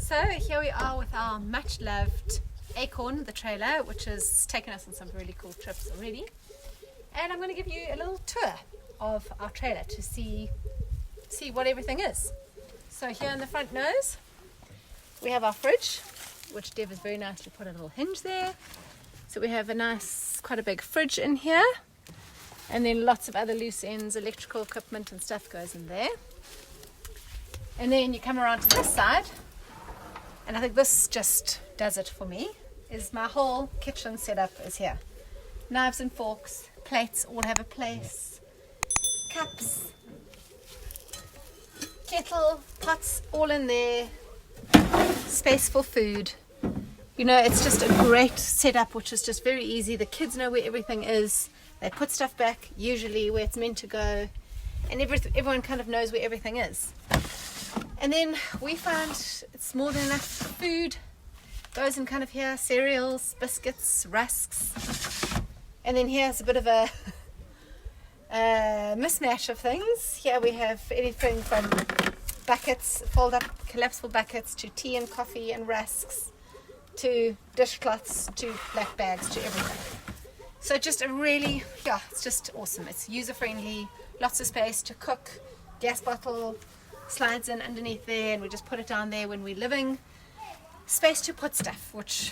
So here we are with our much loved Acorn, the trailer, which has taken us on some really cool trips already. And I'm going to give you a little tour of our trailer to see what everything is. So here in the front nose, we have our fridge, which Dev has very nicely put a little hinge there. So we have quite a big fridge in here. And then lots of other loose ends, electrical equipment and stuff goes in there. And then you come around to this side, and I think this just does it for me, is my whole kitchen setup is here. Knives and forks, plates all have a place, cups, kettle, pots, all in there, space for food. You know, it's just a great setup, which is just very easy. The kids know where everything is. They put stuff back, usually where it's meant to go, and everyone kind of knows where everything is. And then we find it's more than enough food. Goes in kind of here, cereals, biscuits, rusks. And then here's a bit of a mismatch of things. Here we have anything from buckets, fold up collapsible buckets, to tea and coffee and rusks, to dishcloths, to black bags, to everything. So just it's just awesome. It's user friendly, lots of space to cook, gas bottle slides in underneath there, and we just put it down there when we're living. Space to put stuff, which,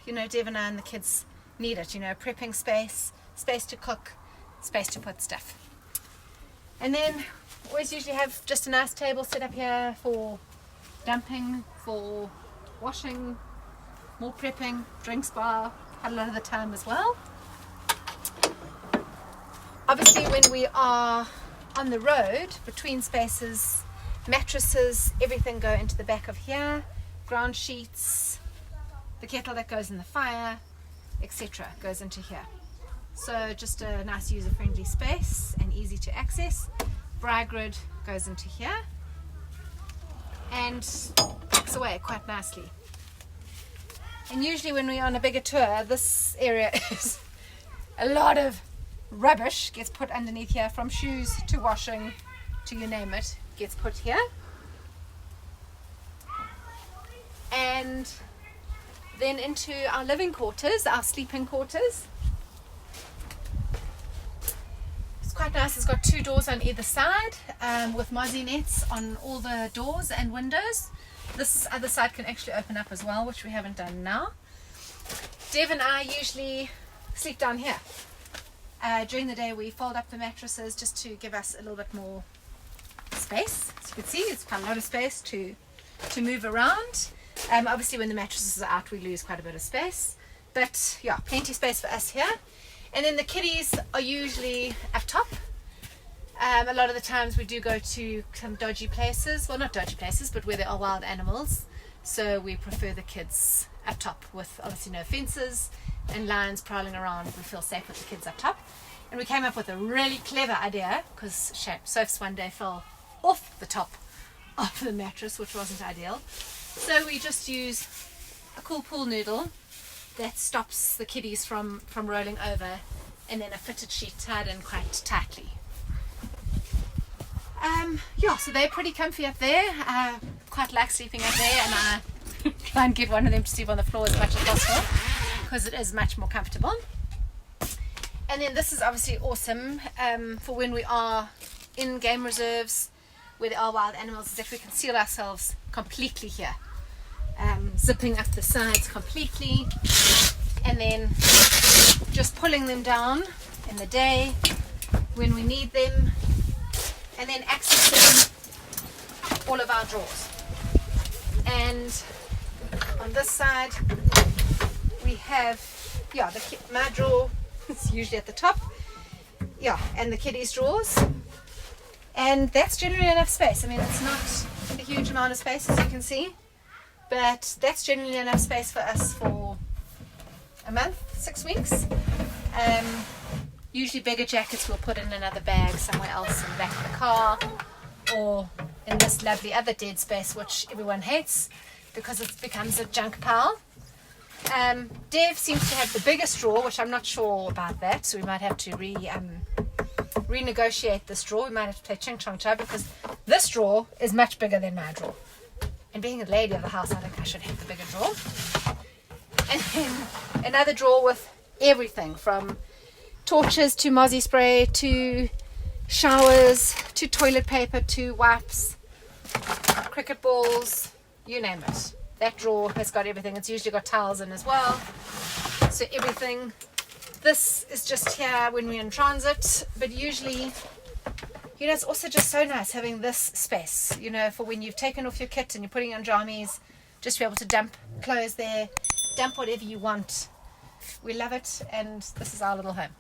you know, Dev and I and the kids need it, you know, prepping space, space to cook, space to put stuff. And then always usually have just a nice table set up here for dumping, for washing, more prepping, drinks bar, quite a lot of the time as well. Obviously when we are on the road, between spaces, mattresses, everything go into the back of here, ground sheets, the kettle that goes in the fire, etc. goes into here. So just a nice user-friendly space and easy to access. Braai grid goes into here and packs away quite nicely. And usually when we're on a bigger tour, this area is a lot of rubbish gets put underneath here, from shoes to washing to you name it, gets put here. And then into our living quarters, our sleeping quarters. It's quite nice. It's got two doors on either side, with mozzie nets on all the doors and windows. This other side can actually open up as well, which we haven't done now. Dev and I usually sleep down here. During the day we fold up the mattresses just to give us a little bit more space. As you can see, it's quite a lot of space to move around. Obviously when the mattresses are out we lose quite a bit of space, but yeah, plenty of space for us here. And then the kiddies are usually up top. A lot of the times we do go to some dodgy places, well, not dodgy places, but where there are wild animals, so we prefer the kids up top with obviously no fences and lions prowling around. We feel safe with the kids up top. And we came up with a really clever idea, because Soph's one day fell off the top of the mattress, which wasn't ideal. So we just use a cool pool noodle that stops the kiddies from rolling over, and then a fitted sheet tied in quite tightly. So they're pretty comfy up there. Quite like sleeping up there, and I try and get one of them to sleep on the floor as much as possible, because it is much more comfortable. And then this is obviously awesome for when we are in game reserves where there are wild animals, is that we can seal ourselves completely here, zipping up the sides completely, and then just pulling them down in the day when we need them, and then accessing all of our drawers. And on this side we have my drawer. It's usually at the top, and the kiddies' drawers, and that's generally enough space. I mean, it's not a huge amount of space, as you can see, but that's generally enough space for us for a month, 6 weeks. Usually bigger jackets we'll put in another bag somewhere else in the back of the car, or in this lovely other dead space, which everyone hates because it becomes a junk pile. Dev seems to have the biggest drawer, which I'm not sure about that, so we might have to renegotiate this drawer. We might have to play ching chong cha, because this drawer is much bigger than my drawer. And being a lady of the house, I think I should have the bigger drawer. And then another drawer with everything from torches to mozzie spray to showers to toilet paper to wipes, cricket balls, you name it. That drawer has got everything. It's usually got towels in as well. So everything. This is just here when we're in transit, but usually, you know, it's also just so nice having this space, you know, for when you've taken off your kit and you're putting on jammies, just to be able to dump clothes there, dump whatever you want. We love it, and this is our little home.